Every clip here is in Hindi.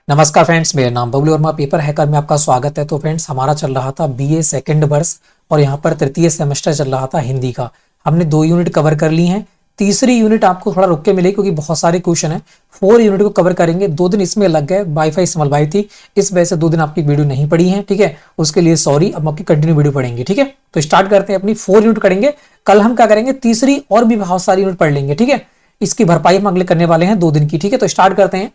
नमस्कार फ्रेंड्स, मेरा नाम बबलू वर्मा, पेपर हैकर में आपका स्वागत है। तो फ्रेंड्स, हमारा चल रहा था बीए सेकंड वर्ष और यहाँ पर तृतीय सेमेस्टर चल रहा था हिंदी का। हमने 2 यूनिट कवर कर ली हैं। तीसरी यूनिट आपको थोड़ा रुक के मिलेगी क्योंकि बहुत सारे क्वेश्चन हैं। 4 यूनिट को कवर करेंगे। 2 दिन इसमें लग गए, वाईफाई संभलवाई थी, इस वजह से 2 दिन आपकी वीडियो नहीं पड़ी है। ठीक है, उसके लिए सॉरी। अब आपकी कंटिन्यू वीडियो पढ़ेंगे। ठीक है, तो स्टार्ट करते हैं। अपनी 4 यूनिट करेंगे। कल हम क्या करेंगे, तीसरी और भी बहुत सारी यूनिट पढ़ लेंगे। ठीक है, इसकी भरपाई हम अगले करने वाले हैं 2 दिन की। ठीक है, तो स्टार्ट करते हैं।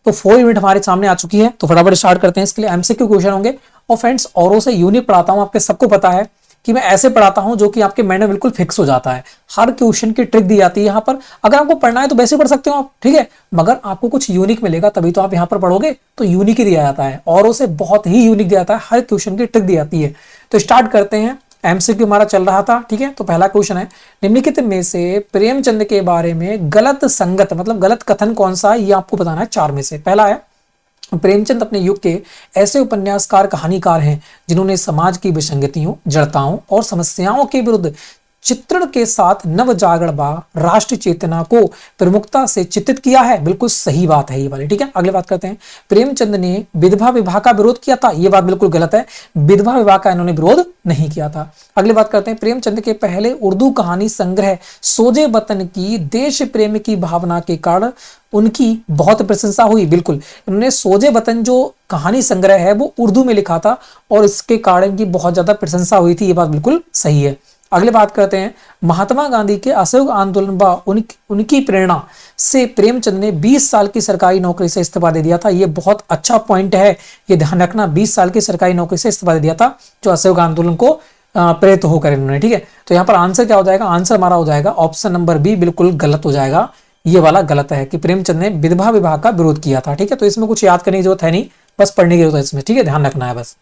तो 4 यूनिट हमारे सामने आ चुकी है, तो फटाफट स्टार्ट करते हैं। इसके लिए एमसीक्यू क्वेश्चन होंगे। और फ्रेंड्स, औरों से यूनिक पढ़ाता हूं, आपके सबको पता है कि मैं ऐसे पढ़ाता हूं जो कि आपके माइंड में बिल्कुल फिक्स हो जाता है। हर क्वेश्चन की ट्रिक दी जाती है यहाँ पर। अगर आपको पढ़ना है तो वैसे पढ़ सकते हो आप, ठीक है, मगर आपको कुछ यूनिक मिलेगा तभी तो आप यहाँ पर पढ़ोगे। तो यूनिक ही दिया जाता है, औरों से बहुत ही यूनिक दिया जाता है। हर क्वेश्चन की ट्रिक दी जाती है। तो स्टार्ट करते हैं। एमसीक्यू हमारा चल रहा था। ठीक है, तो पहला क्वेश्चन है, निम्नलिखित में से प्रेमचंद के बारे में गलत संगत मतलब गलत कथन कौन सा है, ये आपको बताना है 4 में से। पहला है, प्रेमचंद अपने युग के ऐसे उपन्यासकार कहानीकार हैं जिन्होंने समाज की विसंगतियों, जड़ताओं और समस्याओं के विरुद्ध चित्रण के साथ नव जागरण व राष्ट्र चेतना को प्रमुखता से चित्रित किया है। बिल्कुल सही बात है ये वाली। ठीक है, अगले बात करते हैं। प्रेमचंद ने विधवा विवाह का विरोध किया था, ये बात बिल्कुल गलत है। विधवा विवाह का इन्होंने विरोध नहीं किया था। अगली बात करते हैं। प्रेमचंद के पहले उर्दू कहानी संग्रह सोजे वतन की देश प्रेम की भावना के कारण उनकी बहुत प्रशंसा हुई। बिल्कुल, इन्होंने सोजे वतन जो कहानी संग्रह है वो उर्दू में लिखा था और इसके कारण इनकी बहुत ज्यादा प्रशंसा हुई थी। ये बात बिल्कुल सही है। अगले बात करते हैं। महात्मा गांधी के असहयोग आंदोलन व उनकी प्रेरणा से प्रेमचंद ने 20 साल की सरकारी नौकरी से इस्तीफा दे दिया था। ये बहुत अच्छा पॉइंट है, ये ध्यान रखना। 20 साल की सरकारी नौकरी से इस्तीफा दे दिया था जो असहयोग आंदोलन को प्रेरित होकर इन्होंने। ठीक है, तो यहाँ पर आंसर क्या हो जाएगा, आंसर हमारा हो जाएगा ऑप्शन नंबर बी, बिल्कुल गलत हो जाएगा। ये वाला गलत है कि प्रेमचंद ने विधवा विवाह का विरोध किया था। ठीक है, तो इसमें कुछ याद करने की जरूरत है नहीं, बस पढ़ने की जरूरत है इसमें। ठीक है, ध्यान रखना है बस।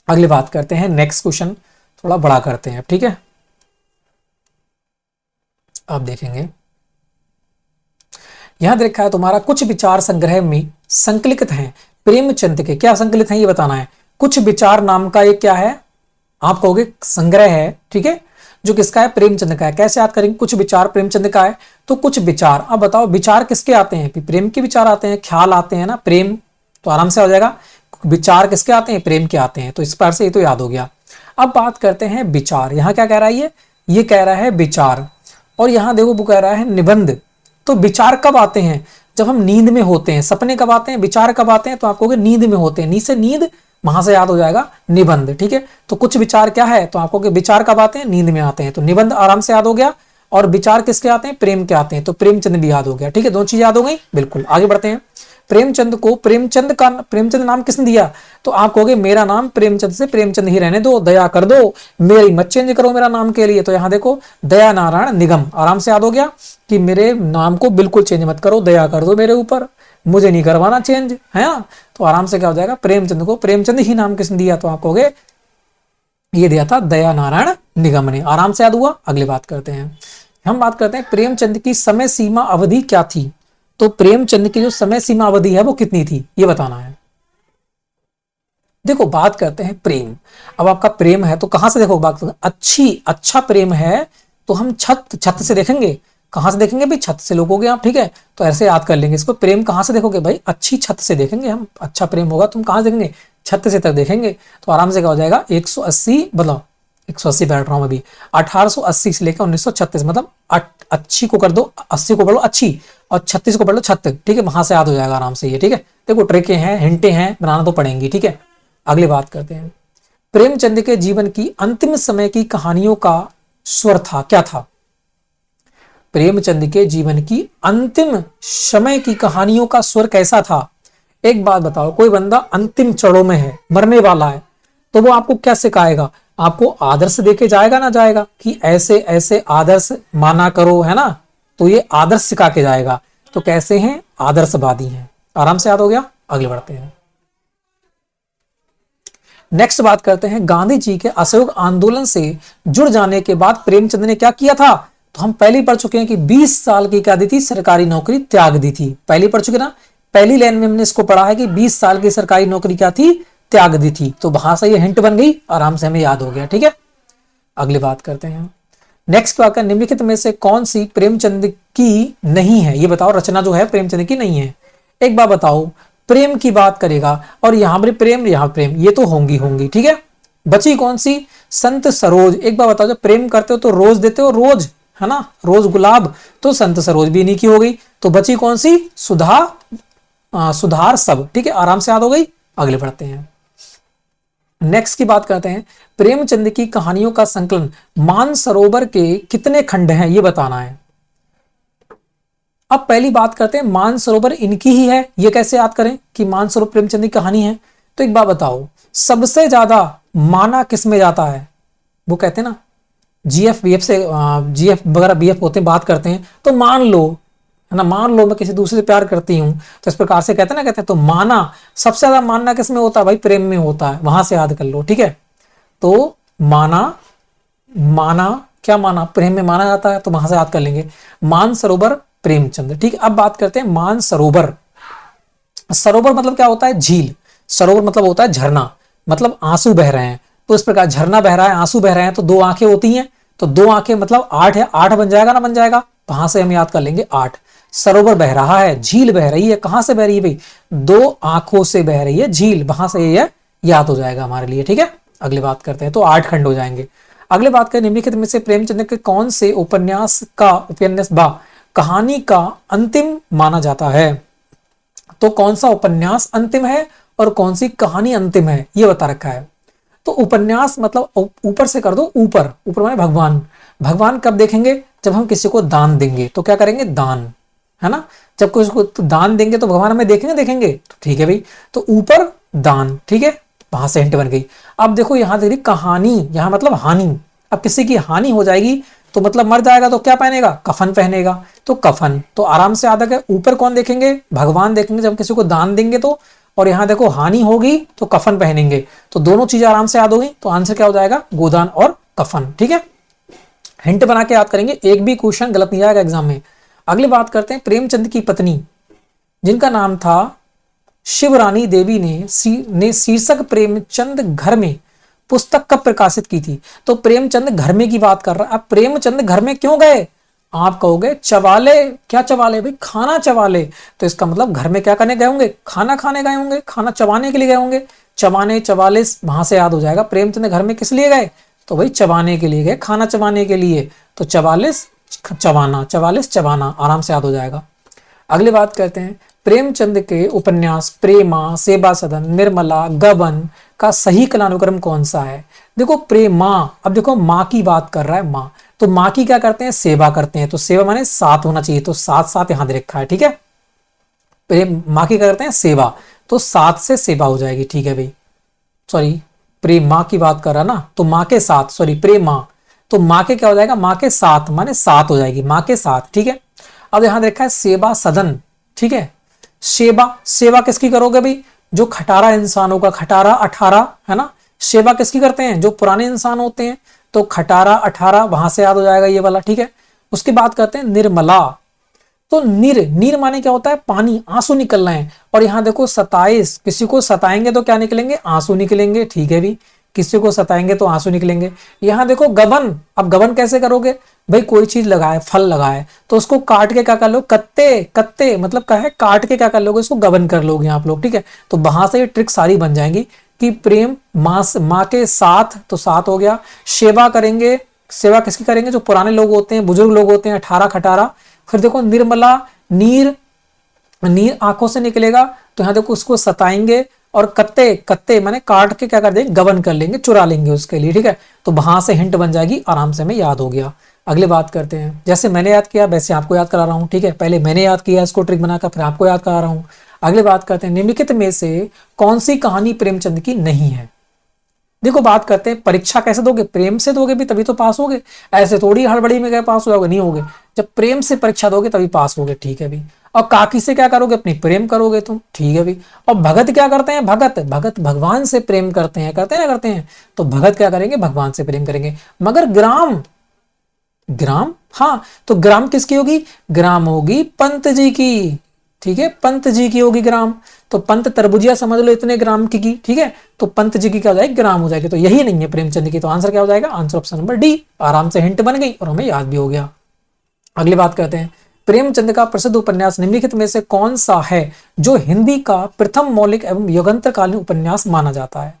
अगली बात करते हैं। नेक्स्ट क्वेश्चन थोड़ा बड़ा करते हैं। ठीक है, आप देखेंगे यहां देखा है तुम्हारा, कुछ विचार संग्रह में संकलित हैं प्रेमचंद के। क्या संकलित हैं ये बताना है। कुछ विचार नाम का एक क्या है, आप कहोगे संग्रह है। ठीक है, जो किसका है, प्रेमचंद का है। कैसे याद करेंगे, कुछ विचार प्रेमचंद का है। तो कुछ विचार, अब बताओ विचार किसके आते हैं, प्रेम के विचार आते हैं, ख्याल आते हैं ना, प्रेम, तो आराम से हो जाएगा। विचार किसके आते हैं, प्रेम के आते हैं। तो इस पर से ये तो याद हो गया। अब बात करते हैं विचार। यहां क्या कह रहा है, ये कह रहा है विचार, और यहां देखो वो कह रहा है निबंध। तो विचार कब आते हैं, जब हम नींद में होते हैं। सपने कब आते हैं, विचार कब आते हैं, तो आप कहोगे नींद में होते हैं। नींद से नींद, वहां से याद हो जाएगा निबंध। ठीक है, तो कुछ विचार क्या है, तो आपको विचार कब आते हैं, नींद में आते हैं। तो निबंध आराम से याद हो गया। और विचार किसके आते हैं, प्रेम के आते हैं। तो प्रेमचंद भी याद हो गया। ठीक है, 2 चीज याद हो गई। बिल्कुल, आगे बढ़ते हैं। प्रेमचंद को प्रेमचंद नाम किसने दिया, तो आप कहोगे मेरा नाम प्रेमचंद से प्रेमचंद ही रहने दो, दया कर दो, मेरी मत चेंज करो मेरा नाम के लिए। तो यहां देखो दया नारायण निगम, आराम से याद हो गया कि मेरे नाम को बिल्कुल चेंज मत करो, दया कर दो मेरे ऊपर, मुझे नहीं करवाना चेंज है। तो आराम से क्या हो जाएगा, प्रेमचंद को प्रेमचंद ही नाम किसने दिया, तो आप कहोगे ये दिया था दया नारायण निगम ने। आराम से याद हुआ। अगली बात करते हैं। हम बात करते हैं प्रेमचंद की समय सीमा अवधि क्या थी। तो प्रेमचंद की जो समय सीमा अवधि है वो कितनी थी, ये बताना है। देखो बात करते हैं प्रेम। अब आपका प्रेम है तो कहां से देखो, बात अच्छा प्रेम है तो हम छत से देखेंगे। कहां से देखेंगे भाई, छत से लोगोगे आप। ठीक है, तो ऐसे याद कर लेंगे इसको। प्रेम कहां से देखोगे भाई, अच्छी छत से देखेंगे हम। अच्छा प्रेम होगा तुम कहां से देखेंगे, छत से तक देखेंगे। तो आराम से क्या हो जाएगा, 180 बदलाओ 180 बैठ रहा हूं अभी, 1880 से लेकर 1936, मतलब अच्छी को कर दो, 80 को पढ़ लो अच्छी, और 36 को पढ़ लो छत। ठीक है, वहां से याद हो जाएगा आराम से ये। ठीक है, देखो ट्रिकें हैं, हिंटे हैं, बनाना तो पड़ेंगी। ठीक है, अगली बात करते हैं। प्रेमचंद के जीवन की अंतिम समय की कहानियों का स्वर था, क्या था। प्रेमचंद के जीवन की अंतिम समय की कहानियों का स्वर कैसा था। एक बात बताओ, कोई बंदा अंतिम चरणों में है, मरने वाला है, तो वो आपको क्या सिखाएगा, आपको आदर्श देके जाएगा ना जाएगा कि ऐसे ऐसे आदर्श माना करो, है ना। तो ये आदर्श सिखा के जाएगा। तो कैसे हैं, आदर्शवादी हैं। आराम से याद हो गया। अगले बढ़ते हैं। नेक्स्ट बात करते हैं। गांधी जी के असहयोग आंदोलन से जुड़ जाने के बाद प्रेमचंद ने क्या किया था, तो हम पहले पढ़ चुके हैं कि 20 साल की क्या दी थी, सरकारी नौकरी त्याग दी थी। पहले पढ़ चुके ना, पहली लाइन में हमने इसको पढ़ा है कि 20 साल की सरकारी नौकरी क्या थी, त्याग दी थी। तो वहां से ये हिंट बन गई, आराम से हमें याद हो गया। ठीक है, अगली बात करते हैं। नेक्स्ट क्या, निम्नलिखित में से कौन सी प्रेमचंद की नहीं है, ये बताओ। रचना जो है प्रेमचंद की नहीं है। एक बार बताओ, प्रेम की बात करेगा, और यहां पर प्रेम यहां प्रेम, ये तो होंगी होंगी, ठीक है। बची कौन सी, संत सरोज। एक बार बताओ, जब प्रेम करते हो तो रोज देते हो, रोज, है ना, रोज गुलाब, तो संत सरोज भी इन्हीं की हो गई। तो बची कौन सी, सुधा, सुधार सब, ठीक है, आराम से याद हो गई। अगले बढ़ते हैं, नेक्स्ट की बात करते हैं। प्रेमचंद की कहानियों का संकलन मानसरोवर के कितने खंड हैं, ये बताना है। अब पहली बात करते हैं, मानसरोवर इनकी ही है, ये कैसे याद करें कि मानसरोवर प्रेमचंद की कहानी है। तो एक बात बताओ, सबसे ज्यादा माना किस में जाता है, वो कहते हैं ना जीएफ बीएफ से, जीएफ वगैरह बीएफ होते हैं, बात करते हैं, तो मान लो, है ना, मान लो मैं किसी दूसरे से प्यार करती हूं, तो इस प्रकार से कहते हैं ना, कहते हैं तो माना, सबसे ज्यादा मानना किस में होता है भाई, प्रेम में होता है, वहां से याद कर लो, ठीक है। तो माना, माना क्या माना, प्रेम में माना जाता है, तो वहां से याद कर लेंगे, मानसरोवर प्रेमचंद, ठीक है। अब बात करते हैं मानसरोवर। सरोवर मतलब क्या होता है, झील। सरोवर मतलब होता है झरना, मतलब आंसू बह रहे हैं, तो इस प्रकार झरना बह रहा है, आंसू बह रहे हैं, तो दो आंखें होती हैं, तो दो आंखें मतलब 8 है, 8 बन जाएगा ना, बन जाएगा, वहां से हम याद कर लेंगे 8। सरोवर बह रहा है, झील बह रही है, कहां से बह रही है भाई, दो आंखों से बह रही है झील, वहां से ये याद हो जाएगा हमारे लिए, ठीक है। अगली बात करते हैं, तो 8 खंड हो जाएंगे। अगले बात करें, निम्नलिखित में से प्रेमचंद के कौन से उपन्यास बा कहानी का अंतिम माना जाता है। तो कौन सा उपन्यास अंतिम है और कौन सी कहानी अंतिम है, ये बता रखा है। तो उपन्यास मतलब ऊपर से कर दो, ऊपर, ऊपर माने भगवान। भगवान कब देखेंगे, जब हम किसी को दान देंगे, तो क्या करेंगे, दान, है ना, जब किसी को तो दान देंगे तो भगवान हमें देखेंगे, देखेंगे, तो ठीक है भाई, तो ऊपर दान, ठीक है, वहां से हिंट बन गई। अब देखो यहां देख रही कहानी, यहां मतलब हानि, अब किसी की हानि हो जाएगी तो मतलब मर जाएगा, तो क्या पहनेगा, कफन पहनेगा, तो कफन, तो आराम से याद है, ऊपर कौन देखेंगे, भगवान देखेंगे जब किसी को दान देंगे तो, और यहां देखो हानि होगी तो कफन पहनेंगे, तो दोनों चीजें आराम से याद हो गई, तो आंसर क्या हो जाएगा, गोदान और कफन, ठीक है। हिंट बना के याद करेंगे, एक भी क्वेश्चन गलत नहीं आएगा एग्जाम में। अगली बात करते हैं, प्रेमचंद की पत्नी जिनका नाम था शिवरानी देवी ने शीर्षक प्रेमचंद घर में पुस्तक कब प्रकाशित की थी। तो प्रेमचंद घर में की बात कर रहा है। अब प्रेमचंद घर में क्यों गए, आप कहोगे चवाले, क्या चवाले भाई, खाना चवाले, तो इसका मतलब घर में क्या करने गए होंगे, खाना खाने गए होंगे, खाना चबाने के लिए गए होंगे, चबाने, चवालिस, वहां से याद हो जाएगा। प्रेमचंद घर में किस लिए गए, तो भाई चबाने के लिए गए, खाना चबाने के लिए, तो चवालिस चबाना, चवालिस चबाना, आराम से याद हो जाएगा। अगली बात करते हैं, प्रेमचंद के उपन्यास प्रेमा, सेवा सदन, निर्मला, गबन का सही कालानुक्रम कौन सा है। देखो प्रेमा, अब देखो माँ की बात कर रहा है, माँ, तो माँ की क्या करते हैं, सेवा करते हैं, तो सेवा माने 7 होना चाहिए, तो 7 7 यहां दे रखा है, ठीक है। प्रेम, माँ की क्या करते हैं, सेवा, तो 7 से सेवा हो जाएगी, ठीक है भाई, सॉरी, प्रेम माँ की बात कर रहा ना, तो माँ के 7, सॉरी प्रेम माँ, तो माँ के क्या हो जाएगा, माँ के 7 माने 7 हो जाएगी, माँ के 7, ठीक है। अब यहां देखा है सेवा सदन, ठीक है, सेवा, सेवा किसकी करोगे भाई, जो खटारा इंसानों का, खटारा 18, है ना, सेवा किसकी करते हैं, जो पुराने इंसान होते हैं, तो खटारा 18, वहां से याद हो जाएगा ये वाला, ठीक है। उसकी बात करते हैं निर्मला, तो नीर, नीर माने क्या होता है, पानी, आंसू निकलना है, और यहां देखो 27, किसी को सताएंगे तो क्या निकलेंगे, आंसू निकलेंगे, ठीक है भी, किसी को सताएंगे तो आंसू निकलेंगे। यहां देखो गबन, अब गबन कैसे करोगे भाई, कोई चीज लगाए, फल लगाए, तो उसको काट के क्या कर लो, कत्ते, कत्ते मतलब क्या है, काट के क्या कर लोगे, उसको गबन कर लोगे आप लोग, ठीक है। तो वहां से ये ट्रिक सारी बन जाएंगी कि प्रेम माँ के 7, तो 7 हो गया, सेवा करेंगे, सेवा किसकी करेंगे, जो पुराने लोग होते हैं, बुजुर्ग लोग होते हैं, 18 खटारा, फिर देखो निर्मला, नीर, नीर आंखों से निकलेगा, तो यहां देखो उसको सताएंगे, और कत्ते, कत्ते माने काट के क्या कर देंगे, गबन कर लेंगे, चुरा लेंगे उसके लिए, ठीक है। तो वहां से हिंट बन जाएगी, आराम से हमें याद हो गया। अगली बात करते हैं, जैसे मैंने याद किया वैसे आपको याद करा रहा हूं, ठीक है, पहले मैंने याद किया इसको ट्रिक बनाकर, फिर आपको याद करा रहा हूं। अगली बात करते हैं, निम्नलिखित में से कौन सी कहानी प्रेमचंद की नहीं है। देखो बात करते हैं, परीक्षा कैसे दोगे, प्रेम से दोगे भी तभी तो पास होगे, ऐसे थोड़ी हड़बड़ी में गए पास हो जाओगे, नहीं होगे, जब प्रेम से परीक्षा दोगे तभी पास होगे, ठीक है भी। और काकी से क्या करोगे, अपनी प्रेम करोगे तुम, ठीक है भी। और भगत क्या करते हैं, भगत, भगत भगवान से प्रेम करते हैं, करते हैं ना, करते हैं, तो भगत क्या करेंगे, भगवान से प्रेम करेंगे। मगर ग्राम, ग्राम, हाँ, तो ग्राम किसकी होगी, ग्राम होगी पंत जी की, ठीक है, पंत जी की होगी ग्राम, तो पंत तरबुजिया समझ लो इतने ग्राम की, ठीक है, तो पंत जी की क्या हो जाएगी, ग्राम हो जाएगी, तो यही नहीं है प्रेमचंद की, तो आंसर क्या हो जाएगा, आंसर ऑप्शन नंबर डी, आराम से हिंट बन गई और हमें याद भी हो गया। अगली बात करते हैं, प्रेमचंद का प्रसिद्ध उपन्यास निम्नलिखित में से कौन सा है जो हिंदी का प्रथम मौलिक एवं युगंतरकालीन उपन्यास माना जाता है?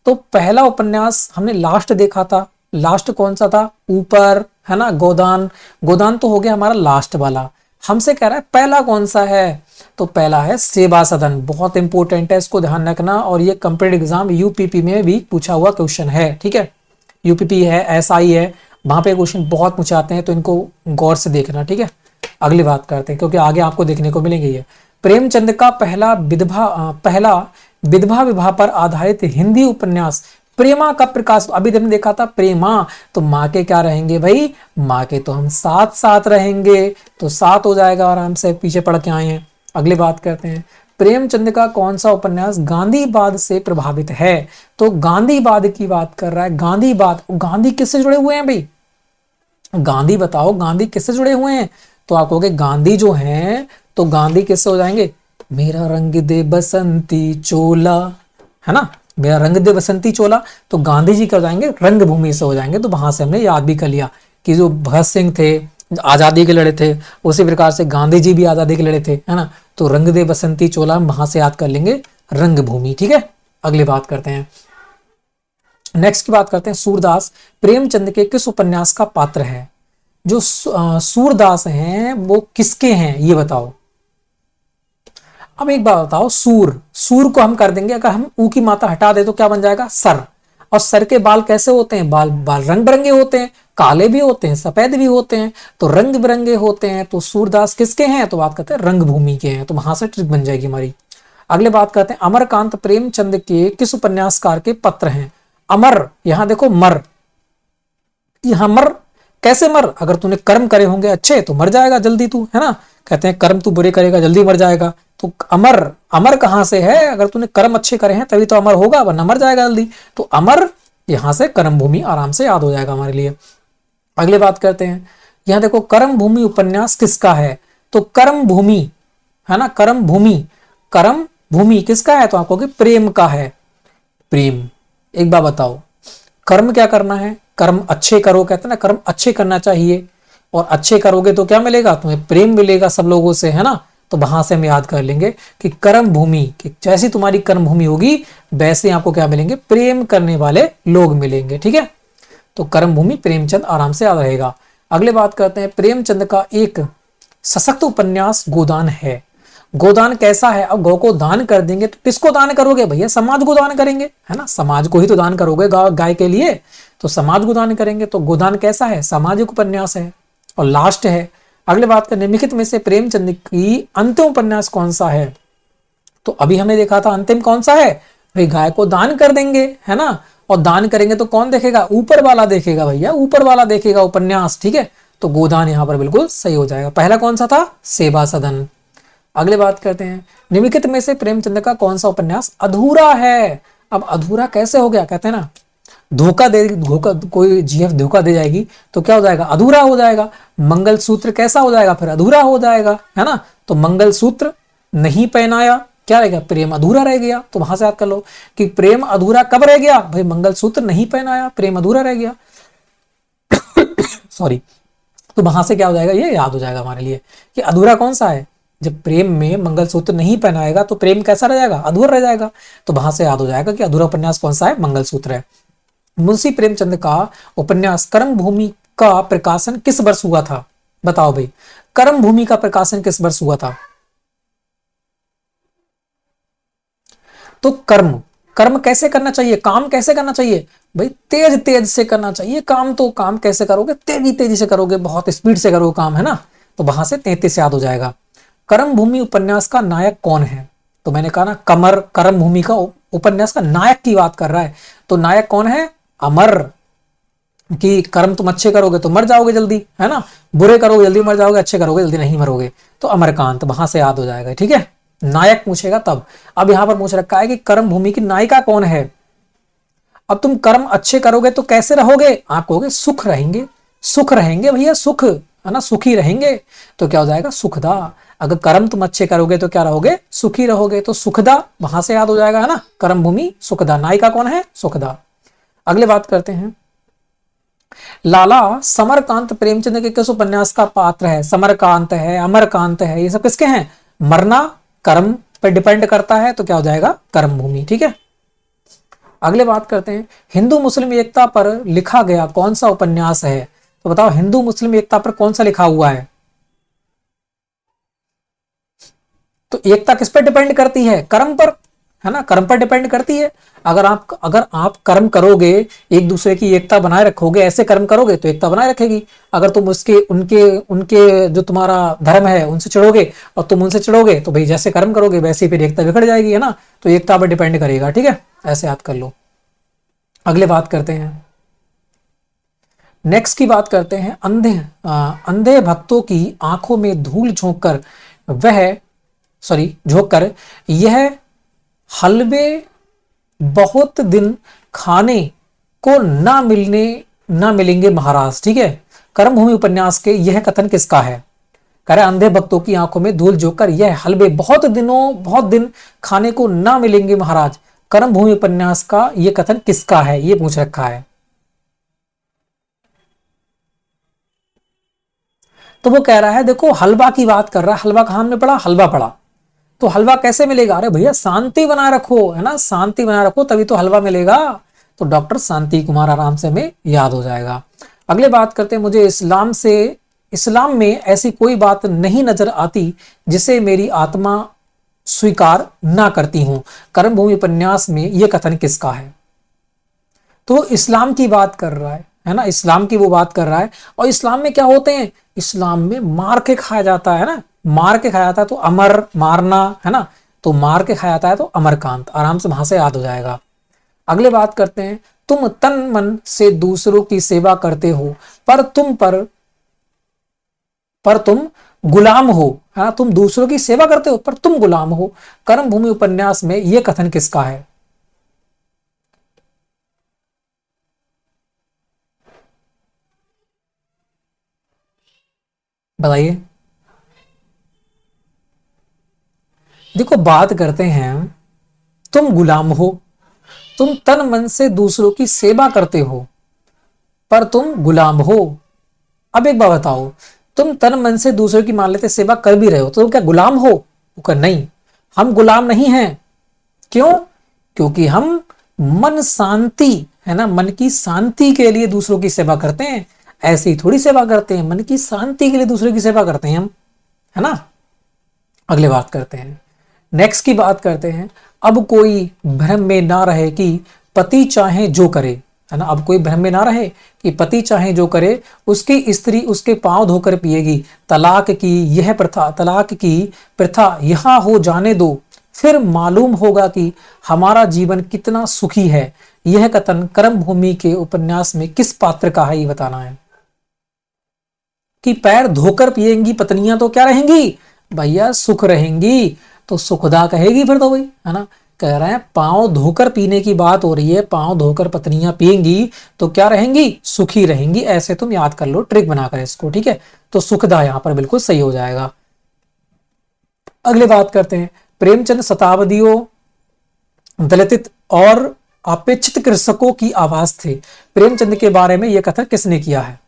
तो पहला उपन्यास हमने लास्ट देखा था, लास्ट कौन सा था? ऊपर, है ना, गोदान। गोदान तो हो गया हमारा लास्ट वाला। हमसे कह रहा है पहला कौन सा है, तो पहला है सेवा सदन। बहुत इंपॉर्टेंट है, इसको ध्यान रखना, और ये कंप्लीट एग्जाम यूपीपी में भी पूछा हुआ क्वेश्चन है, ठीक है। यूपीपी है, एसआई है, वहां पे क्वेश्चन बहुत पूछे आते हैं, तो इनको गौर से देखना, ठीक है। अगली बात करते हैं, क्योंकि आगे आपको देखने को मिलेंगे ये। प्रेमचंद का पहला विधवा विवाह पर आधारित हिंदी उपन्यास प्रेमा का प्रकाश, अभी हमने देखा था प्रेमा, तो माँ के क्या रहेंगे भाई? माँ के तो हम साथ साथ रहेंगे, तो साथ हो जाएगा, आराम से पीछे पढ़ के आए हैं। अगली बात करते हैं, प्रेमचंद का कौन सा उपन्यास गांधीवाद से प्रभावित है? तो गांधीवाद की बात कर रहा है। गांधीवाद, गांधी किससे जुड़े हुए हैं भाई? गांधी बताओ, गांधी किससे जुड़े हुए हैं? तो आप कहोगे गांधी जो हैं, तो गांधी किससे हो जाएंगे? मेरा रंग दे बसंती चोला, है ना, मेरा रंग दे बसंती चोला। तो गांधी जी क्या हो जाएंगे? रंगभूमि से हो जाएंगे। तो वहां से हमने याद भी कर लिया कि जो भगत सिंह थे आजादी के लड़े थे, उसी प्रकार से गांधी जी भी आजादी के लड़े थे, है ना। तो रंग दे बसंती चोला हम वहां से याद कर लेंगे, रंगभूमि, ठीक है। अगली बात करते हैं, नेक्स्ट की बात करते हैं, सूरदास प्रेमचंद के किस उपन्यास का पात्र है? जो सूरदास हैं वो किसके हैं, ये बताओ। अब एक बात बताओ, सूर, सूर को हम कर देंगे, अगर हम ऊ की मात्रा हटा दे तो क्या बन जाएगा? सर। और सर के बाल कैसे होते हैं? बाल बाल रंग बिरंगे होते हैं, काले भी होते हैं, सफेद भी होते हैं, तो रंग बिरंगे होते हैं। तो सूरदास किसके हैं? तो बात करते हैं रंगभूमि के हैं, तो वहां से ट्रिक बन जाएगी हमारी। अगले बात करते हैं, अमरकांत प्रेमचंद के किस उपन्यासकार के पत्र हैं? अमर, यहां देखो मर, यहां मर, कैसे मर? अगर तूने कर्म करे होंगे अच्छे तो मर जाएगा जल्दी तू, है ना। कहते हैं कर्म तू बुरे करेगा जल्दी मर जाएगा। तो अमर, अमर कहां से है? अगर तूने कर्म अच्छे करे हैं तभी तो अमर होगा, वरना मर जाएगा जल्दी। तो अमर यहां से कर्म भूमि आराम से याद हो जाएगा हमारे लिए। अगले बात करते हैं, यहां देखो कर्म भूमि उपन्यास किसका है? तो कर्म भूमि, है ना, कर्म भूमि, कर्म भूमि किसका है? तो आपको प्रेम का है, प्रेम। एक बार बताओ, कर्म क्या करना है? कर्म अच्छे करो, कहते हैं ना, कर्म अच्छे करना चाहिए, और अच्छे करोगे तो क्या मिलेगा? तुम्हें प्रेम मिलेगा सब लोगों से, है ना। तो वहां से हम याद कर लेंगे कि कर्म भूमि, कि जैसी तुम्हारी कर्म भूमि होगी वैसे आपको क्या मिलेंगे? प्रेम करने वाले लोग मिलेंगे, ठीक है। तो कर्म भूमि प्रेमचंद आराम से याद रहेगा। अगले बात करते हैं, प्रेमचंद का एक सशक्त उपन्यास गोदान है। गोदान कैसा है? अब गौ को दान कर देंगे तो किसको दान करोगे भैया? समाज को दान करेंगे, है ना, समाज को ही तो दान करोगे गाय के लिए, तो समाज को दान करेंगे। तो गोदान कैसा है? सामाजिक उपन्यास है, और लास्ट है। अगले बात कर, निम्नलिखित में से प्रेमचंद की अंतिम उपन्यास कौन सा है? तो अभी हमने देखा था अंतिम कौन सा है भाई? गाय को दान कर देंगे, है ना, और दान करेंगे तो कौन देखेगा? ऊपर वाला देखेगा भैया, ऊपर वाला देखेगा उपन्यास, ठीक है। तो गोदान यहां पर बिल्कुल सही हो जाएगा। पहला कौन सा था? सेवा सदन। अगले बात करते हैं, निम्नलिखित में से प्रेमचंद का कौन सा उपन्यास अधूरा है? अब अधूरा कैसे हो गया? कहते हैं ना, धोखा, कोई जीएफ धोखा दे जाएगी तो क्या हो जाएगा? अधूरा हो जाएगा। मंगलसूत्र कैसा हो जाएगा? फिर अधूरा हो जाएगा, है ना। तो मंगलसूत्र नहीं पहनाया, क्या रहेगा? प्रेम अधूरा रह गया। तो वहां से याद कर लो कि प्रेम अधूरा कब रह गया भाई? मंगलसूत्र नहीं पहनाया, प्रेम अधूरा रह गया। सॉरी। तो वहां से क्या हो जाएगा? ये याद हो जाएगा हमारे लिए कि अधूरा कौन सा है। जब प्रेम में मंगलसूत्र नहीं पहनाएगा तो प्रेम कैसा रह जाएगा? अधूरा रह जाएगा। तो वहां से याद हो जाएगा कि अधूरा उपन्यास कौन सा है? मंगलसूत्र है। मुंशी प्रेमचंद का उपन्यास कर्म भूमि का प्रकाशन किस वर्ष हुआ था? बताओ भाई, कर्म भूमि का प्रकाशन किस वर्ष हुआ था? तो कर्म, कर्म कैसे करना चाहिए? काम कैसे करना चाहिए भाई? तेज तेज से करना चाहिए काम। तो काम कैसे करोगे? तेजी तेजी से करोगे, बहुत स्पीड से करोगे काम, है ना। तो वहां से 33 याद हो जाएगा। कर्म भूमि उपन्यास का नायक कौन है? तो मैंने कहा ना, कमर कर्म भूमि का उपन्यास का नायक की बात कर रहा है। तो नायक कौन है? अमर। कि कर्म तुम अच्छे करोगे तो मर जाओगे जल्दी, है ना, बुरे करोगे जल्दी मर जाओगे, अच्छे करोगे जल्दी नहीं मरोगे। तो अमरकांत वहां से याद हो जाएगा, ठीक है। नायक पूछेगा तब। अब यहां पर पूछ रखा है कि कर्म भूमि की नायिका कौन है। अब तुम कर्म अच्छे करोगे तो कैसे रहोगे? आप कहोगे सुख रहेंगे, सुख रहेंगे भैया, सुख, है ना, सुखी रहेंगे। तो क्या हो जाएगा? सुखदा। अगर कर्म तुम अच्छे करोगे तो क्या रहोगे? सुखी रहोगे। तो सुखदा वहां से याद हो जाएगा, है ना, कर्म भूमि सुखदा। नायिका कौन है? सुखदा। अगले बात करते हैं, लाला समरकांत प्रेमचंद के किस उपन्यास का पात्र है? समरकांत है, अमरकांत है, ये सब किसके हैं? मरना कर्म पर डिपेंड करता है, तो क्या हो जाएगा? कर्म भूमि। ठीक है, अगले बात करते हैं, हिंदू मुस्लिम एकता पर लिखा गया कौन सा उपन्यास है? तो बताओ हिंदू मुस्लिम एकता पर कौन सा लिखा हुआ है? तो एकता किस पर डिपेंड करती है? कर्म पर, है ना, कर्म पर डिपेंड करती है। अगर आप कर्म करोगे, एक दूसरे की एकता बनाए रखोगे, ऐसे कर्म करोगे तो एकता बनाए रखेगी। अगर तुम उसके उनके उनके जो तुम्हारा धर्म है उनसे चिढ़ोगे और तुम उनसे चिढ़ोगे, तो भाई जैसे कर्म करोगे वैसे ही फिर एकता बिगड़ जाएगी, है ना। तो एकता पर डिपेंड करेगा। ठीक है, ऐसे याद कर लो। अगले बात करते हैं, नेक्स्ट की बात करते हैं, अंधे भक्तों की आंखों में धूल झोंक कर यह हलवे बहुत दिन खाने को ना मिलेंगे महाराज। ठीक है, कर्मभूमि उपन्यास के यह कथन किसका है? कह रहे अंधे भक्तों की आंखों में धूल झोंककर यह हलवे बहुत दिन खाने को ना मिलेंगे महाराज। कर्मभूमि उपन्यास का यह कथन किसका है, ये पूछ रखा है। तो वो कह रहा है, देखो हलवा की बात कर रहा है। हलवा कहां हमने पढ़ा? हलवा पढ़ा। तो हलवा कैसे मिलेगा? अरे भैया शांति बनाए रखो, है ना, शांति बनाए रखो तभी तो हलवा मिलेगा। तो डॉक्टर शांति कुमार आराम से हमें याद हो जाएगा। अगले बात करते हैं, मुझे इस्लाम में ऐसी कोई बात नहीं नजर आती जिसे मेरी आत्मा स्वीकार ना करती हूं। कर्मभूमि उपन्यास में यह कथन किसका है? तो इस्लाम की बात कर रहा है ना, इस्लाम की वो बात कर रहा है। और इस्लाम में क्या होते हैं? इस्लाम में मार के खाया जाता है ना, मार के खाया जाता है, तो अमर मारना, है ना, तो मार के खाया जाता है तो अमरकांत, आराम से वहां से याद हो जाएगा। अगले बात करते हैं, तुम तन मन से दूसरों की सेवा करते हो पर तुम गुलाम हो, है ना, तुम दूसरों की सेवा करते हो पर तुम गुलाम हो। कर्मभूमि उपन्यास में यह कथन किसका है? बताइए। देखो बात करते हैं, तुम गुलाम हो, तुम तन मन से दूसरों की सेवा करते हो पर तुम गुलाम हो। अब एक बात बताओ, तुम तन मन से दूसरों की मान लेते सेवा कर भी रहे हो तो तुम क्या गुलाम हो? नहीं, हम गुलाम नहीं हैं। क्यों? क्योंकि हम मन शांति, है ना, मन की शांति के लिए दूसरों की सेवा करते हैं। ऐसे ही थोड़ी सेवा करते हैं, मन की शांति के लिए दूसरों की सेवा करते हैं हम, है ना। अगले बात करते हैं, नेक्स्ट की बात करते हैं, अब कोई भ्रम में ना रहे कि पति चाहे जो करे, है ना, अब कोई भ्रम में ना रहे कि पति चाहे जो करे उसकी स्त्री उसके पांव धोकर पिएगी। तलाक की प्रथा यहां हो जाने दो, फिर मालूम होगा कि हमारा जीवन कितना सुखी है। यह कथन कर्मभूमि के उपन्यास में किस पात्र का है, ये बताना है। कि पैर धोकर पिएंगी पत्नियां तो क्या रहेंगी भैया? सुख रहेंगी। तो सुखदा कहेगी फिर तो भाई, है ना। कह रहे हैं पांव धोकर पीने की बात हो रही है, पांव धोकर पत्नियां पिएंगी तो क्या रहेंगी? सुखी रहेंगी। ऐसे तुम याद कर लो, ट्रिक बनाकर इसको। ठीक है, तो सुखदा यहां पर बिल्कुल सही हो जाएगा। अगले बात करते हैं, प्रेमचंद शताब्दियों दलित और अपेक्षित कृषकों की आवाज थे। प्रेमचंद के बारे में यह कथन किसने किया है?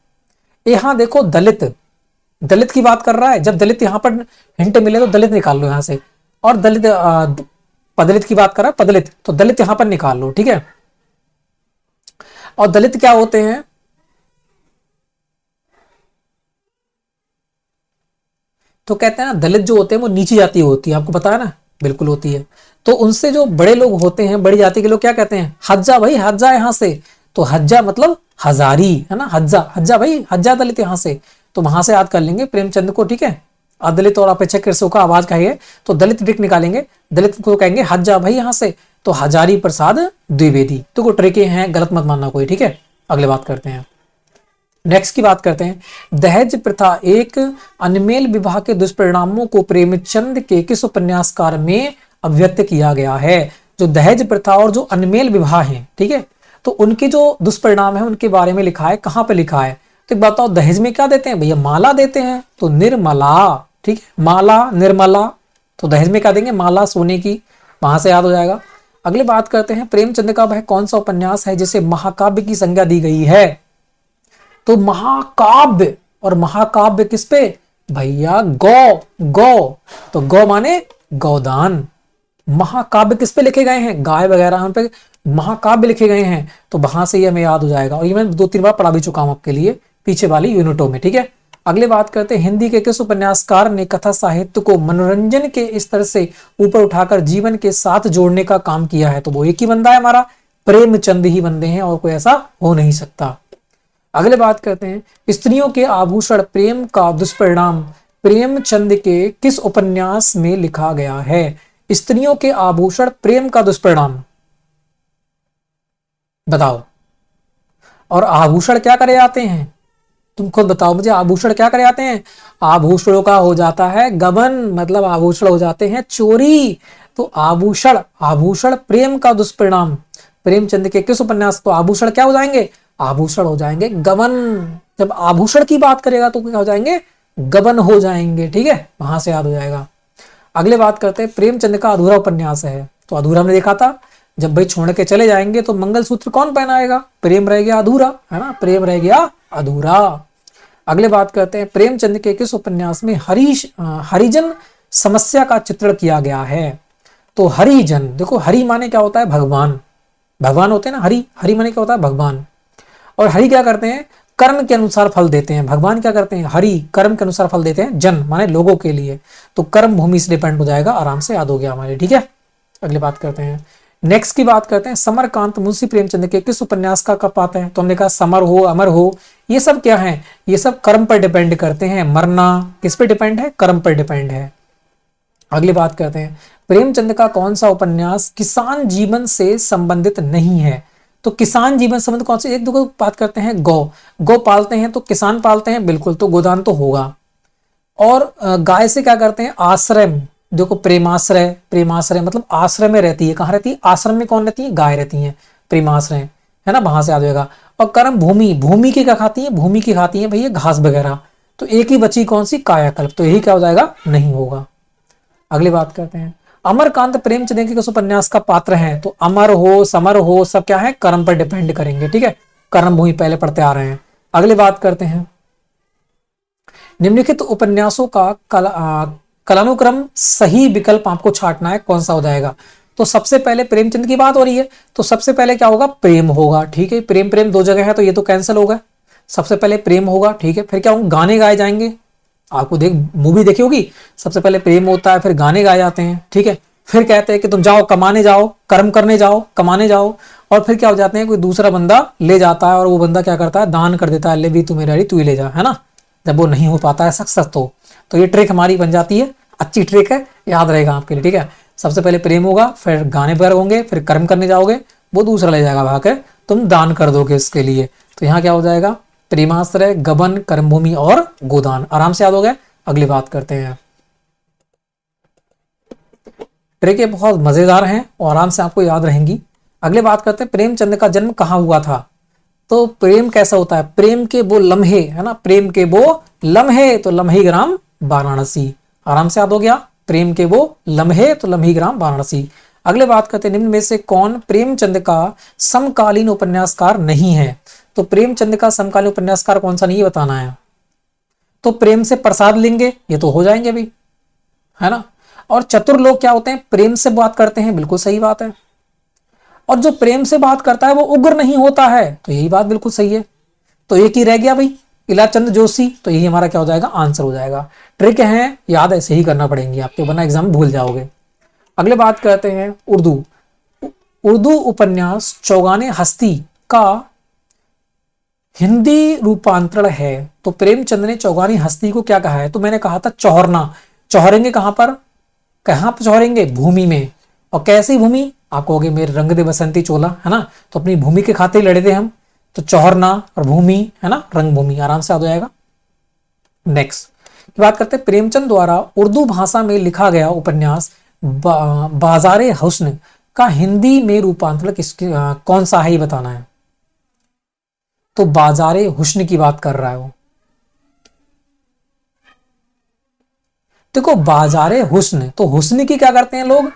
यहां देखो दलित की बात कर रहा है। जब दलित यहां पर हिंट मिले तो दलित निकाल लो यहां से। और पदलित की बात कर रहा है, पदलित, तो दलित यहां पर निकाल लो। ठीक है, और दलित क्या होते हैं? तो कहते हैं ना, दलित जो होते हैं वो नीची जाति होती है, आपको पता है ना, बिल्कुल होती है। तो उनसे जो बड़े लोग होते हैं, बड़ी जाति के लोग क्या कहते हैं? हज्जा भाई, हज्जा यहां से। तो हज्जा मतलब हजारी, है ना, हज्जा, हज्जा भाई, हज्जा दलित यहां से। तो वहां से याद कर लेंगे प्रेमचंद को। ठीक है, अदलित और अपेक्षक कृषकों का आवाज कहिए तो दलित ट्रिक निकालेंगे, दलित को कहेंगे हज्जा भाई यहां से, तो हजारी प्रसाद द्विवेदी। तो को ट्रिके हैं, गलत मत मानना कोई। ठीक है, अगले बात करते हैं, नेक्स्ट की बात करते हैं, दहेज प्रथा एक अनमेल विवाह के दुष्परिणामों को प्रेमचंद के किस उपन्यासकार में अभिव्यक्त किया गया है? जो दहेज प्रथा और जो अनमेल विवाह है, ठीक है, तो उनके जो दुष्परिणाम है उनके बारे में लिखा है। कहां पे लिखा है? तो बताओ, दहेज में क्या देते हैं भैया? माला देते हैं, तो निर्मला। ठीक है, माला निर्मला, तो दहेज में क्या देंगे? माला, सोने की। वहां से याद हो जाएगा। अगले बात करते हैं, प्रेमचंद का वह कौन सा उपन्यास है जिसे महाकाव्य की संज्ञा दी गई है? तो महाकाव्य, और महाकाव्य किस पे भैया, गौ, गौ, तो गौ माने गौदान। महाकाव्य किस पे लिखे गए हैं, गाय वगैरह पे महाकाव्य लिखे गए हैं, तो वहां से ये हमें याद हो जाएगा। और ये मैं 2-3 बार पढ़ा भी चुका हूं आपके लिए पीछे वाली यूनिटों में, ठीक है। अगले बात करते हैं, हिंदी के किस उपन्यासकार ने कथा साहित्य को मनोरंजन के स्तर से ऊपर उठाकर जीवन के साथ जोड़ने का काम किया है। तो वो एक ही बंदा है हमारा, प्रेमचंद ही बंदे हैं, और कोई ऐसा हो नहीं सकता। अगले बात करते हैं, स्त्रियों के आभूषण प्रेम का दुष्परिणाम प्रेमचंद के किस उपन्यास में लिखा गया है। स्त्रियों के आभूषण प्रेम का दुष्परिणाम, बताओ। और आभूषण क्या करे जाते हैं, तुम खुद बताओ मुझे, आभूषण क्या करे जाते हैं, आभूषणों का हो जाता है गबन, मतलब आभूषण हो जाते हैं चोरी। तो आभूषण, आभूषण प्रेम का दुष्परिणाम प्रेमचंद के किस उपन्यास, तो आभूषण क्या हो जाएंगे, आभूषण हो जाएंगे गबन। जब आभूषण की बात करेगा तो क्या हो जाएंगे, गबन हो जाएंगे, ठीक है, वहां से याद हो जाएगा। अगले बात करते हैं, प्रेमचंद का अधूरा उपन्यास है, तो अधूरा हमने देखा था, जब भाई छोड़ के चले जाएंगे तो मंगलसूत्र कौन पहनाएगा, प्रेम रह गया अधूरा, है ना, प्रेम रह गया अधूरा। अगले बात करते हैं, प्रेमचंद के किस उपन्यास में हरिजन समस्या का चित्रण किया गया है। तो हरिजन, देखो हरि माने क्या होता है, भगवान, भगवान होते हैं ना, हरि, हरि माने क्या होता है, भगवान। और हरि क्या करते हैं, कर्म के अनुसार फल देते हैं। भगवान क्या करते हैं, हरि कर्म के अनुसार फल देते हैं, जन माने लोगों के लिए, तो कर्म भूमि से डिपेंड हो जाएगा, आराम से याद हो गया हमारे, ठीक है। अगली बात करते हैं, नेक्स्ट की बात करते हैं, समरकांत मुंशी प्रेमचंद के किस उपन्यास का कब आते हैं। तो हमने कहा समर हो, अमर हो, ये सब क्या है, ये सब कर्म पर डिपेंड करते हैं। मरना किस पे डिपेंड है, कर्म पर डिपेंड है। अगली बात करते हैं, प्रेमचंद का कौन सा उपन्यास किसान जीवन से संबंधित नहीं है। तो किसान जीवन संबंध कौन से, एक दो बात करते हैं, गौ, गौ पालते हैं तो किसान पालते हैं, बिल्कुल, तो गोदान तो होगा। और गाय से क्या करते हैं, आश्रय, देखो प्रेमाश्रय, प्रेमाश्रय मतलब आश्रय में रहती है, कहाँ रहती है, आश्रम में कौन रहती है, गाय रहती है, प्रेमाश्रय, है ना, वहां से याद होगा। और कर्म भूमि, भूमि की क्या खाती है, भूमि की खाती है भैया घास वगैरह, तो एक ही बची कौन सी, कायाकल्प, तो यही क्या हो जाएगा, नहीं होगा। अगली बात करते हैं, अमरकांत प्रेमचंद के किस उपन्यास का पात्र है। तो अमर हो, समर हो, सब क्या है, कर्म पर डिपेंड करेंगे, ठीक है, कर्म भूमि पहले पढ़ते आ रहे हैं। अगली बात करते हैं, निम्नलिखित उपन्यासों का कालानुक्रम सही विकल्प आपको छांटना है, कौन सा हो जाएगा। तो सबसे पहले प्रेमचंद की बात हो रही है, तो सबसे पहले क्या होगा, प्रेम होगा, ठीक है, प्रेम प्रेम दो जगह है तो ये तो कैंसिल होगा, सबसे पहले प्रेम होगा, ठीक है। फिर क्या होगा, गाने गाए जाएंगे, आपको देख मूवी देखी होगी, सबसे पहले प्रेम होता है, फिर गाने गाए जाते हैं, ठीक है। फिर कहते हैं कि तुम जाओ कमाने जाओ, कर्म करने जाओ, कमाने जाओ, और फिर क्या हो जाते हैं, कोई दूसरा बंदा ले जाता है और वो बंदा क्या करता है, दान कर देता है, ले भी तू मेरी तू ही ले जा, है ना। जब वो नहीं हो पाता है सक्सेस, तो ये ट्रिक हमारी बन जाती है, अच्छी ट्रिक है, याद रहेगा आपके लिए, ठीक है। सबसे पहले प्रेम होगा, फिर गाने पर होंगे, फिर कर्म करने जाओगे, वो दूसरा ले जाएगा भाकर, तुम दान कर दोगे इसके लिए। तो यहाँ क्या हो जाएगा, प्रेमाश्रय, गबन, कर्मभूमि और गोदान, आराम से याद हो गए। अगली बात करते हैं, ट्रिक ये बहुत मजेदार हैं और आराम से आपको याद रहेंगी। अगले बात करते हैं, प्रेमचंद का जन्म कहाँ हुआ था। तो प्रेम कैसा होता है, प्रेम के वो लम्हे, है ना, प्रेम के वो लम्हे, तो लम्हे ग्राम वाराणसी, आराम से याद हो गया, प्रेम के वो लम्हे, तो लम्हे ग्राम वाराणसी। अगले बात करते हैं, निम्न में से कौन प्रेमचंद का समकालीन उपन्यासकार नहीं है। तो प्रेमचंद का समकालीन उपन्यासकार कौन सा नहीं है, बताना है। तो प्रेम से प्रसाद लेंगे, ये तो हो जाएंगे भी, है ना। और चतुर लोग क्या होते हैं, प्रेम से बात करते हैं, बिल्कुल सही बात है। और जो प्रेम से बात करता है वो उग्र नहीं होता है, तो यही बात बिल्कुल सही है। तो एक ही रह गया भाई, इलाचंद जोशी, तो यही हमारा क्या हो जाएगा, आंसर हो जाएगा। ट्रिक है, याद ऐसे ही करना पड़ेंगी आपको, वरना एग्जाम भूल जाओगे। अगले बात करते हैं, उर्दू, उर्दू उपन्यास चौगाने हस्ती का हिंदी रूपांतरण है। तो प्रेमचंद ने चौगानी हस्ती को क्या कहा है, तो मैंने कहा था चौहरना, चौहरेंगे कहां पर, कहां पर चौहरेंगे, भूमि में। और कैसी भूमि, आप कहोगे मेरे रंग दे बसंती चोला, है ना, तो अपनी भूमि के खाते लड़े थे हम, तो चौहरना और भूमि, है ना, रंग भूमि, आराम से याद हो जाएगा। नेक्स्ट की बात करते हैं, प्रेमचंद द्वारा उर्दू भाषा में लिखा गया उपन्यास बाजारे हुस्न का हिंदी में रूपांतरण किसके कौन सा है, ये बताना है। तो बाजारे हुस्न की बात कर रहा है वो, देखो बाजारे हुस्न, तो हुस्न की क्या करते हैं लोग,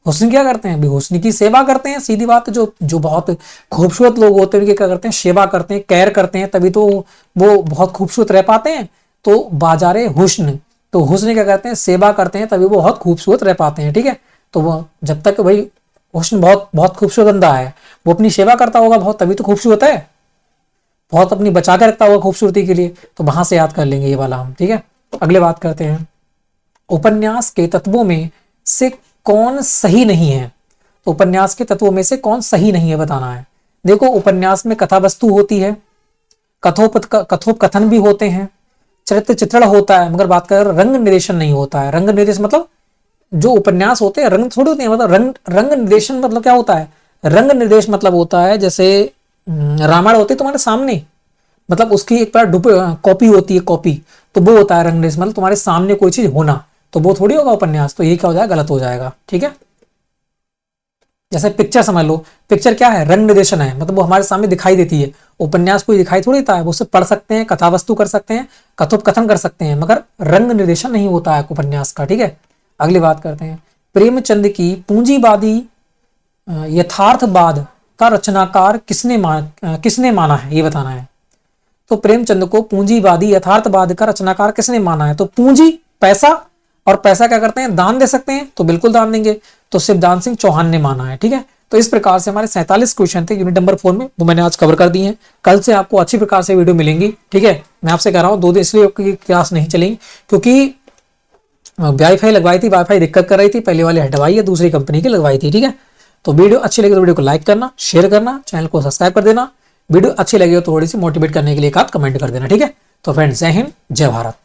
हुस्न क्या करते हैं, भी हुस्न की सेवा करते हैं, सीधी बात है। जो जो बहुत खूबसूरत लोग होते हैं उनकी क्या करते हैं, सेवा करते हैं, केयर करते हैं, तभी तो वो बहुत खूबसूरत रह पाते हैं। तो बाजारे हुस्न, तो हुस्न क्या करते हैं, सेवा करते हैं, तभी वो बहुत खूबसूरत रह पाते हैं। ठीक है, तो वो जब तक भाई हुस्न बहुत बहुत खूबसूरत बंदा है, वो अपनी सेवा करता होगा बहुत, तभी तो खूबसूरत है, बहुत अपनी बचा के रखता होगा खूबसूरती के लिए, तो वहां से याद कर लेंगे ये वाला हम। ठीक है, अगले बात करते हैं, उपन्यास के तत्वों में से कौन सही नहीं है। तो उपन्यास के तत्वों में से कौन सही नहीं है बताना है। देखो, उपन्यास में कथा वस्तु होती है, कथोपकथन भी होते हैं, चरित्र चित्रण होता है, मगर बात कर रंग निर्देशन नहीं होता है। रंग निर्देश मतलब जो उपन्यास होते हैं रंग थोड़ी होते हैं, मतलब रंग रंग निर्देशन मतलब क्या होता है, रंग निर्देश मतलब होता है जैसे रामायण होती है तुम्हारे सामने, मतलब उसकी एक बार कॉपी होती है, कॉपी, तो वो होता है रंग निर्देश, मतलब तुम्हारे सामने कोई चीज होना, तो वो थोड़ी होगा उपन्यास, तो ये क्या हो जाएगा, गलत हो जाएगा। ठीक है, जैसे पिक्चर समझ लो, पिक्चर क्या है, रंग निर्देशन है, मतलब वो हमारे सामने दिखाई देती है। उपन्यास कोई दिखाई थोड़ी देता है, वो उसे पढ़ सकते हैं, कथा वस्तु कर सकते हैं, कथोपकथन कर सकते हैं, मगर रंग निर्देशन नहीं होता है उपन्यास का। ठीक है, अगली बात करते हैं, प्रेमचंद की पूंजीवादी यथार्थवाद का रचनाकार किसने माना है, ये बताना है। तो प्रेमचंद को पूंजीवादी यथार्थवाद का रचनाकार किसने माना है। तो पूंजी पैसा, और पैसा क्या करते हैं, दान दे सकते हैं, तो बिल्कुल दान देंगे, तो शिवदान सिंह चौहान ने माना है। ठीक है, तो इस प्रकार से हमारे 47 क्वेश्चन थे यूनिट नंबर 4 में, वो मैंने आज कवर कर दिए हैं। कल से आपको अच्छी प्रकार से वीडियो मिलेंगी। ठीक है, मैं आपसे कह रहा हूँ 2 दिन इसलिए क्लास नहीं चलेंगी क्योंकि वाईफाई लगवाई थी, वाईफाई दिक्कत कर रही थी, पहले वाले हटवाई है, दूसरी कंपनी की लगवाई थी। ठीक है, तो वीडियो अच्छी लगी तो वीडियो को लाइक करना, शेयर करना, चैनल को सब्सक्राइब कर देना। वीडियो अच्छी लगी हो तो थोड़ी सी मोटिवेट करने के लिए एक आध कमेंट कर देना। ठीक है, तो फ्रेंड्स, जय हिंद, जय भारत।